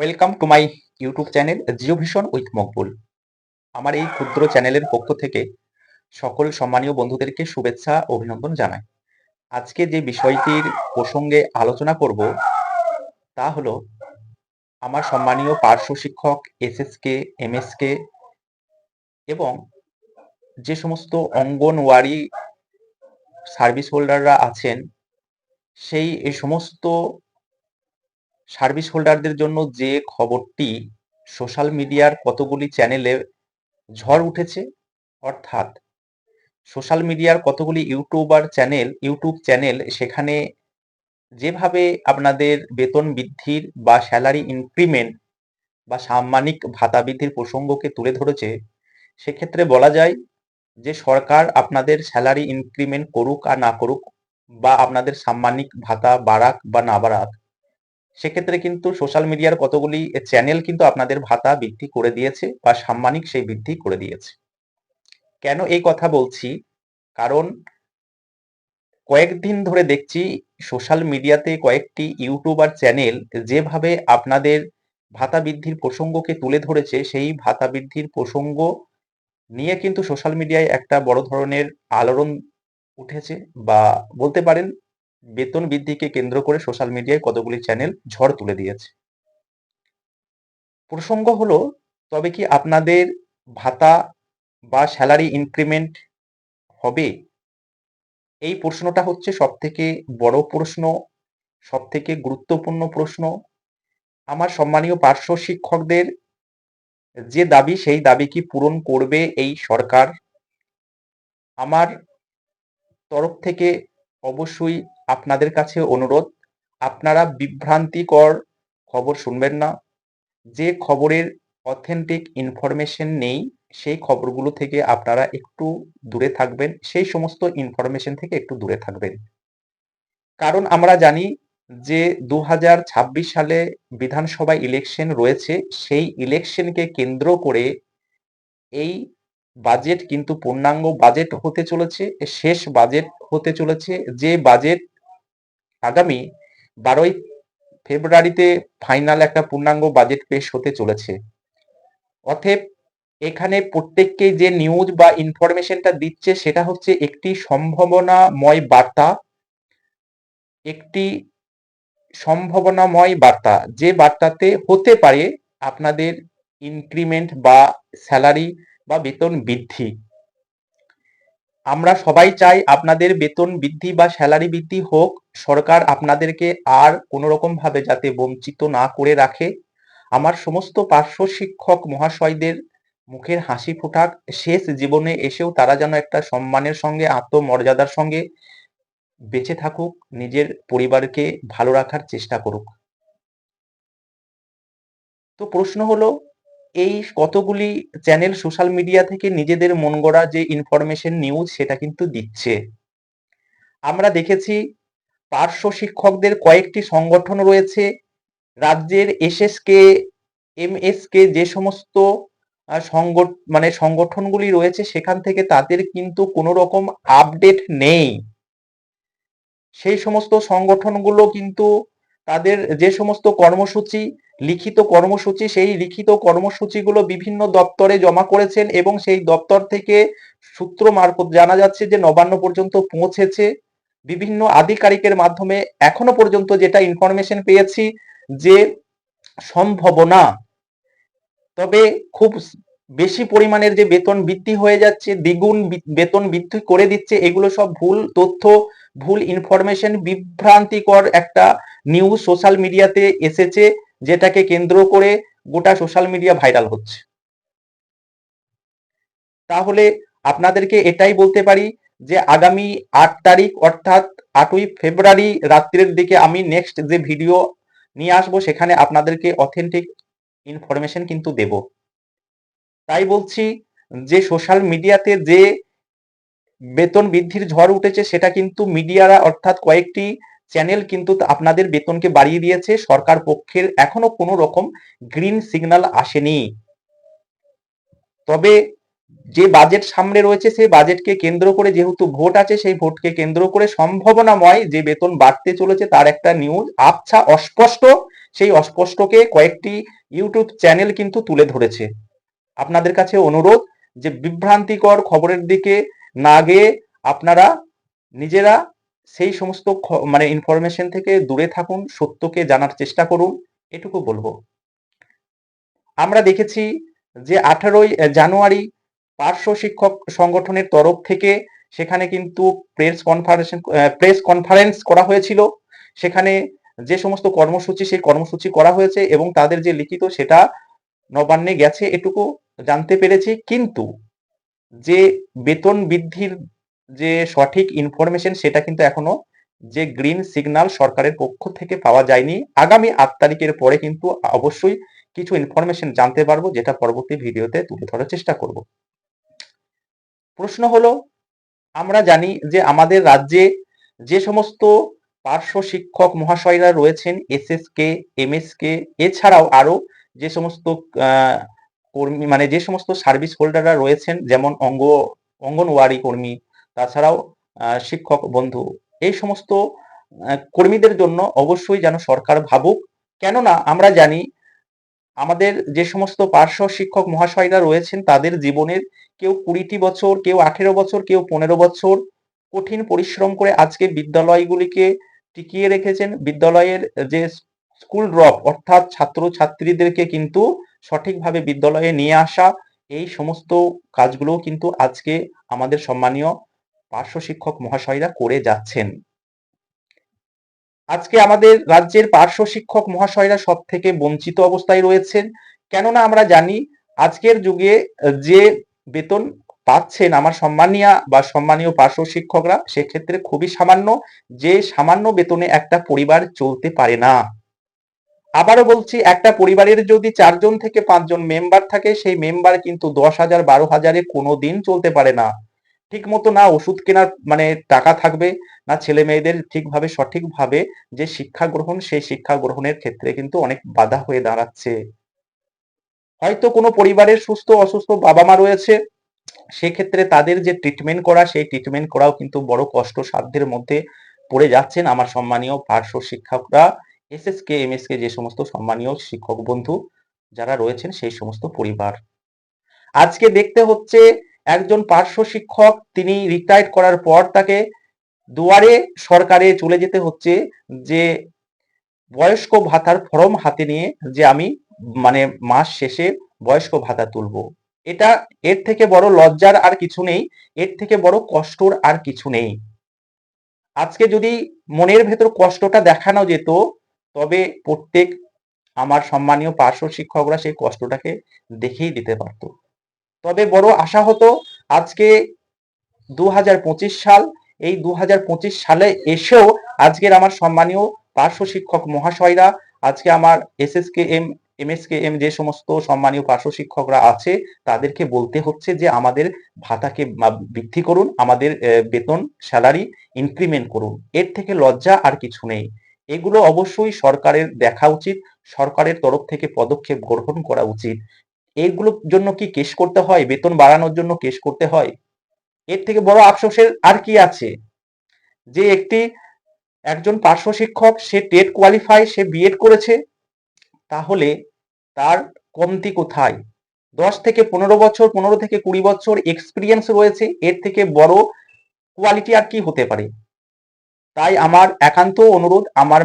Welcome to my YouTube channel Geo Vision with Maqbool. আমার এই ক্ষুদ্র চ্যানেলের পক্ষ থেকে সকল সম্মানীয় বন্ধুদেরকে শুভেচ্ছা ও অভিনন্দন জানাই। আজকে যে বিষয়টির প্রসঙ্গে আলোচনা করব তা হলো আমার সম্মানীয় পার্শ্ব শিক্ষক এসএসকে, এমএসকে এবং যে সমস্ত অঙ্গনওয়াড়ি সার্ভিস হোল্ডাররা আছেন এই সমস্ত সার্ভিস হোল্ডারদের জন্য যে খবরটি সোশ্যাল মিডিয়ার কতগুলি চ্যানেলে ঝড় উঠেছে, অর্থাৎ সোশ্যাল মিডিয়ার কতগুলি ইউটিউব চ্যানেল সেখানে যেভাবে আপনাদের বেতন বৃদ্ধির বা স্যালারি ইনক্রিমেন্ট বা সাম্মানিক ভাতা বৃদ্ধির প্রসঙ্গকে তুলে ধরেছে, সেক্ষেত্রে বলা যায় যে সরকার আপনাদের স্যালারি ইনক্রিমেন্ট করুক আর না করুক বা আপনাদের সাম্মানিক ভাতা বাড়াক বা না বাড়াক, সেক্ষেত্রে কিন্তু সোশ্যাল মিডিয়ার কতগুলি চ্যানেল কিন্তু আপনাদের ভাতা বৃদ্ধি করে দিয়েছে বা সাম্মানিক সেই বৃদ্ধি করে দিয়েছে। কেন এই কথা বলছি? কারণ কয়েকদিন ধরে দেখছি সোশ্যাল মিডিয়াতে কয়েকটি ইউটিউবার চ্যানেল যেভাবে আপনাদের ভাতা বৃদ্ধির প্রসঙ্গকে তুলে ধরেছে, সেই ভাতা বৃদ্ধির প্রসঙ্গ নিয়ে কিন্তু সোশ্যাল মিডিয়ায় একটা বড় ধরনের আলোড়ন উঠেছে, বা বলতে পারেন বেতন বৃদ্ধিকে কেন্দ্র করে সোশ্যাল মিডিয়ায় কতগুলি চ্যানেল ঝড় তুলে দিয়েছে। প্রসঙ্গ হলো, তবে কি আপনাদের ভাতা বা স্যালারি ইনক্রিমেন্ট হবে? এই প্রশ্নটা হচ্ছে সবথেকে বড় প্রশ্ন, সবথেকে গুরুত্বপূর্ণ প্রশ্ন। আমার সম্মানীয় পার্শ্ব শিক্ষকদের যে দাবি, সেই দাবি কি পূরণ করবে এই সরকার? আমার তরফ থেকে অবশ্যই আপনাদের কাছে অনুরোধ, আপনারা বিভ্রান্তিকর খবর শুনবেন না। যে খবরের অথেন্টিক ইনফরমেশন নেই, সেই খবরগুলো থেকে আপনারা একটু দূরে থাকবেন, সেই সমস্ত ইনফরমেশন থেকে একটু দূরে থাকবেন। কারণ আমরা জানি যে 2026 সালে বিধানসভা ইলেকশন রয়েছে, সেই ইলেকশনকে কেন্দ্র করে এই বাজেট কিন্তু পূর্ণাঙ্গ বাজেট হতে চলেছে, শেষ বাজেট হতে চলেছে, যে বাজেট আগামী 12ই ফেব্রুয়ারিতে ফাইনাল একটা পূর্ণাঙ্গ বাজেট পেশ হতে চলেছে। অতএব এখানে প্রত্যেককেই যে নিউজ বা ইনফরমেশনটা দিচ্ছে সেটা হচ্ছে একটি সম্ভাবনাময় বার্তা, একটি সম্ভাবনাময় বার্তা, যে বার্তাতে হতে পারে আপনাদের ইনক্রিমেন্ট বা স্যালারি বা বেতন বৃদ্ধি। আমরা সবাই চাই আপনাদের বেতন বৃদ্ধি বা স্যালারি বৃদ্ধি হোক, সরকার আপনাদেরকে আর কোনো রকম ভাবে যাতে বঞ্চিত না করে রাখে। আমার সমস্ত পার্শ্ব শিক্ষক মহাশয়দের মুখের হাসি ফোটাক, শেষ জীবনে এসেও তারা যেন একটা সম্মানের সঙ্গে, আত্মমর্যাদার সঙ্গে বেঁচে থাকুক, নিজের পরিবারকে ভালো রাখার চেষ্টা করুক। তো প্রশ্ন হলো, এই কতগুলি চ্যানেল সোশ্যাল মিডিয়া থেকে নিজেদের মন গড়া যে ইনফরমেশন নিউজ সেটা কিন্তু দিচ্ছে। আমরা দেখেছি পার্শ্ব শিক্ষকদের কয়েকটি সংগঠন রয়েছে, রাজ্যের এসএসকে, এমএসকে যে সমস্ত সংগঠনগুলি রয়েছে, সেখান থেকে তাদের কিন্তু কোনো রকম আপডেট নেই। সেই সমস্ত সংগঠনগুলো কিন্তু তাদের যে সমস্ত কর্মসূচি, লিখিত কর্মসূচি, সেই লিখিত কর্মসূচিগুলো বিভিন্ন দপ্তরে জমা করেছেন এবং সেই দপ্তর থেকে সূত্র মারফত জানা যাচ্ছে যে নবান্ন পর্যন্ত পৌঁছেছে। বিভিন্ন আধিকারিকের মাধ্যমে এখনো পর্যন্ত যেটা ইনফরমেশন পেয়েছি যে সম্ভাবনা, তবে খুব বেশি পরিমাণের যে বেতন বৃদ্ধি হয়ে যাচ্ছে, দ্বিগুণ বেতন বৃদ্ধি করে দিচ্ছে, এগুলো সব ভুল তথ্য, ভুল ইনফরমেশন, বিভ্রান্তিকর একটা নিউজ সোশ্যাল মিডিয়াতে এসেছে, যেটাকে কেন্দ্র করে গোটা সোশ্যাল মিডিয়া ভাইরাল হচ্ছে। তাহলে আপনাদেরকে এটাই বলতে পারি যে আগামী 8 তারিখ অর্থাৎ 8ই ফেব্রুয়ারি রাত্রের দিকে আমি নেক্সট যে ভিডিও নিয়ে আসবো, সেখানে আপনাদেরকে অথেন্টিক ইনফরমেশন কিন্তু দেব। তাই বলছি যে সোশ্যাল মিডিয়াতে যে বেতন বৃদ্ধির ঝড় উঠেছে, সেটা কিন্তু মিডিয়ারা অর্থাৎ কয়েকটি চ্যানেল কিন্তু আপনাদের বেতনকে বাড়িয়ে দিয়েছে। সরকার পক্ষের এখনো কোনো রকম গ্রিন সিগন্যাল আসেনি। তবে যে বাজেট সামনে রয়েছে, সেই বাজেটকে কেন্দ্র করে যেহেতু ভোট আছে, সেই ভোটকে কেন্দ্র করে সম্ভাবনাময় যে বেতন বাড়তে চলেছে তার একটা নিউজ আবছা অস্পষ্ট, সেই অস্পষ্টকে কয়েকটি ইউটিউব চ্যানেল কিন্তু তুলে ধরেছে। আপনাদের কাছে অনুরোধ যে বিভ্রান্তিকর খবরের দিকে না গিয়ে আপনারা নিজেরা সেই সমস্ত মানে ইনফরমেশন থেকে দূরে থাকুন, সত্যকে জানার চেষ্টা করুন, এটুকু বলবো। আমরা দেখেছি যে 18ই জানুয়ারি পার্শ্ব শিক্ষক সংগঠনের তরফ থেকে সেখানে কিন্তু প্রেস কনফারেন্স করা হয়েছিল। সেখানে যে সমস্ত কর্মসূচি সেই কর্মসূচি করা হয়েছে এবং তাদের যে লিখিত সেটা নবান্নে গেছে এটুকু জানতে পেরেছি। কিন্তু যে বেতন বৃদ্ধির যে সঠিক ইনফরমেশন সেটা কিন্তু এখনো যে গ্রিন সিগন্যাল সরকারের পক্ষ থেকে পাওয়া যায়নি। আগামী 8 তারিখের পরে কিন্তু অবশ্যই কিছু ইনফরমেশন জানতে পারবো, যেটা পরবর্তী ভিডিওতে তুলে ধরার চেষ্টা করব। প্রশ্ন হলো, আমরা জানি যে আমাদের রাজ্যে যে সমস্ত পার্শ্ব শিক্ষক মহাশয়রা রয়েছেন এসএসকে, এমএসকে, এছাড়াও আরো যে সমস্ত কর্মী মানে যে সমস্ত সার্ভিস হোল্ডাররা রয়েছেন, যেমন অঙ্গনওয়াড়ি কর্মী, তাছাড়াও শিক্ষক বন্ধু, এই সমস্ত কর্মীদের জন্য অবশ্যই যেন সরকার ভাবুক। কেননা আমরা জানি আমাদের যে সমস্ত পার্শ্ব শিক্ষক মহাশয়রা রয়েছেন তাদের জীবনের কেউ 20টি বছর, কেউ 18 বছর, কেউ 15 বছর কঠিন পরিশ্রম করে আজকে বিদ্যালয়গুলিকে টিকিয়ে রেখেছেন। বিদ্যালয়ের যে স্কুল ড্রপ অর্থাৎ ছাত্র ছাত্রীদেরকে কিন্তু সঠিকভাবে বিদ্যালয়ে নিয়ে আসা, এই সমস্ত কাজগুলো কিন্তু আজকে আমাদের সম্মানীয় পার্শ্ব শিক্ষক মহাশয়রা করে যাচ্ছেন। আজকে আমাদের রাজ্যের পার্শ্ব শিক্ষক মহাশয়রা সব থেকে বঞ্চিত অবস্থায় রয়েছেন। কেননা আমরা জানি আজকের যুগে যে বেতন পাচ্ছেন আমার সম্মানীয় পার্শ্ব শিক্ষকরা, সেক্ষেত্রে খুবই সামান্য, যে সামান্য বেতনে একটা পরিবার চলতে পারে না। আবারও বলছি, একটা পরিবারের যদি 4 জন থেকে 5 জন মেম্বার থাকে, সেই মেম্বার কিন্তু 10,000 12,000-এ কোনোদিন চলতে পারে না। ঠিক মতো না ওষুধ কেনার মানে টাকা থাকবে, না ছেলে মেয়েদের ঠিকভাবে সঠিকভাবে যে শিক্ষা গ্রহণ সেই শিক্ষা গ্রহণের ক্ষেত্রে কিন্তু অনেক বাধা হয়ে দাঁড়াচ্ছে। হয়তো কোনো পরিবারের সুস্থ অসুস্থ বাবা মা রয়েছে, সেক্ষেত্রে তাদের যে ট্রিটমেন্ট করা সেই ট্রিটমেন্ট করাও কিন্তু বড় কষ্ট সাধ্যের মধ্যে পড়ে যাচ্ছেন আমার সম্মানীয় পার্শ্ব শিক্ষকরা, এসএসকে এমএসকে যে সমস্ত সম্মানীয় শিক্ষক বন্ধু যারা রয়েছেন সেই সমস্ত পরিবার। আজকে দেখতে হচ্ছে একজন পার্শ্ব শিক্ষক তিনি রিটায়ার্ড করার পর তাকে দুয়ারে সরকারে চলে যেতে হচ্ছে যে বয়স্ক ভাতার ফর্ম হাতে নিয়ে, যে আমি মানে মাস শেষে বয়স্ক ভাতা তুলবো। এটা এর থেকে বড় লজ্জার আর কিছু নেই, এর থেকে বড় কষ্টর আর কিছু নেই। আজকে যদি মনের ভেতর কষ্টটা দেখানো যেত, তবে প্রত্যেক আমার সম্মানীয় পার্শ্ব শিক্ষকরা সেই কষ্টটাকে দেখেই দিতে পারতো। তবে বড় আশা হতো আজকে 2025 সাল, এই 2025 সালে এসেও আজকের আমার সম্মানীয় পার্শ্ব শিক্ষক মহাশয়রা, আজকে আমার এসএসকেএম এমএসকেএম যে সমস্ত সম্মানীয় পার্শ্ব শিক্ষকরা আছে তাদেরকে বলতে হচ্ছে যে আমাদের ভাতাকে বৃদ্ধি করুন, আমাদের বেতন স্যালারি ইনক্রিমেন্ট করুন। এর থেকে লজ্জা আর কিছু নেই। এগুলো অবশ্যই সরকারের দেখা উচিত, সরকারের তরফ থেকে পদক্ষেপ গ্রহণ করা উচিত। এগুলোর জন্য কি কেস করতে হয়? বেতন বাড়ানোর জন্য কেস করতে হয়? এর থেকে বড় আফসোসের আর কি আছে? যে একজন পার্শ্ব শিক্ষক, সে টেট কোয়ালিফাই, সে বিএড করেছে, তাহলে তার কমতি কোথায়? 10 থেকে 15 বছর, 15 থেকে 20 বছর এক্সপিরিয়েন্স রয়েছে, এর থেকে বড় কোয়ালিটি আর কি হতে পারে? তাই আমার একান্ত অনুরোধ আমার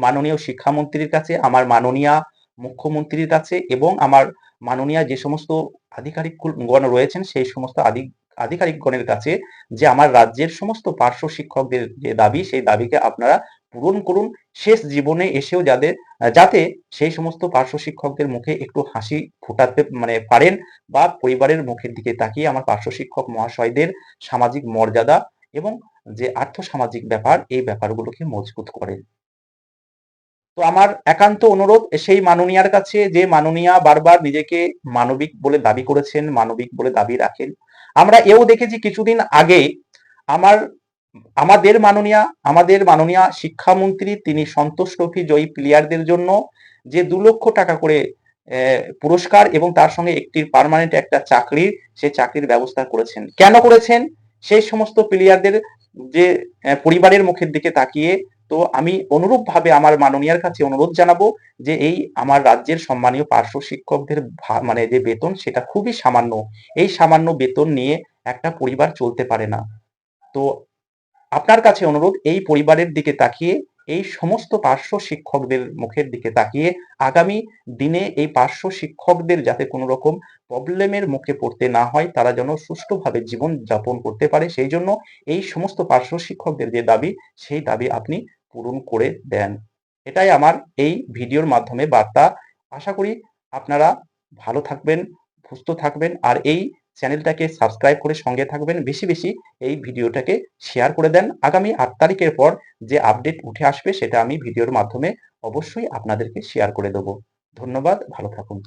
মাননীয় শিক্ষামন্ত্রীর কাছে, আমার মাননীয়া মুখ্যমন্ত্রীর কাছে এবং আমার মাননীয়া যে সমস্ত আধিকারিকগণ রয়েছেন সেই সমস্ত আধিকারিকগণের কাছে, যে আমার রাজ্যের সমস্ত পার্শ্ব শিক্ষকদের যে দাবি সেই দাবিকে আপনারা পূরণ করুন। শেষ জীবনে এসেও যাতে সেই সমস্ত পার্শ্ব শিক্ষকদের মুখে একটু হাসি ফোটাতে মানে পারেন, বা পরিবারের মুখের দিকে তাকিয়ে আমার পার্শ্ব শিক্ষক মহাশয়দের সামাজিক মর্যাদা এবং যে আর্থসামাজিক ব্যাপার এই ব্যাপারগুলোকে মজবুত করে। তো আমার একান্ত অনুরোধ সেই মাননীয়ার কাছে, যে মাননীয়া বারবার নিজেকে মানবিক বলে দাবি করেছেন, মানবিক বলে দাবি রাখেন। আমরা এও দেখেছি কিছুদিন আগে আমাদের মাননীয়া শিক্ষামন্ত্রী তিনি সন্তোষ ট্রফি জয়ী প্লেয়ারদের জন্য যে 2 লক্ষ টাকা করে পুরস্কার এবং তার সঙ্গে একটি পার্মানেন্ট একটা সেই চাকরির ব্যবস্থা করেছেন। কেন করেছেন? সেই সমস্ত প্লেয়ারদের যে পরিবারের মুখের দিকে তাকিয়ে। তো আমি অনুরূপভাবে আমার মাননীয়ার কাছে অনুরোধ জানাবো যে এই আমার রাজ্যের সম্মানীয় পার্শ্ব শিক্ষকদের মানে যে বেতন সেটা খুবই সামান্য। এই সামান্য বেতন নিয়ে একটা পরিবার চলতে পারে না। তো আপনার কাছে অনুরোধ, এই পরিবারের দিকে তাকিয়ে, এই সমস্ত পার্শ্ব শিক্ষকদের মুখের দিকে তাকিয়ে আগামী দিনে এই পার্শ্ব শিক্ষকদের যাতে কোনো রকম প্রবলেমের মুখে পড়তে না হয়, তারা যেন সুষ্ঠুভাবে জীবন যাপন করতে পারে, সেই জন্য এই সমস্ত পার্শ্ব শিক্ষকদের যে দাবি, সেই দাবি আপনি পূরণ করে দেন। এটাই আমার এই ভিডিওর মাধ্যমে বার্তা। আশা করি আপনারা ভালো থাকবেন, সুস্থ থাকবেন, আর এই চ্যানেলটাকে সাবস্ক্রাইব করে সঙ্গে থাকবেন। বেশি বেশি এই ভিডিওটাকে শেয়ার করে দেন। আগামী ৮ তারিখের পর যে আপডেট উঠে আসবে সেটা আমি ভিডিওর মাধ্যমে অবশ্যই আপনাদেরকে শেয়ার করে দেব। ধন্যবাদ, ভালো থাকুন।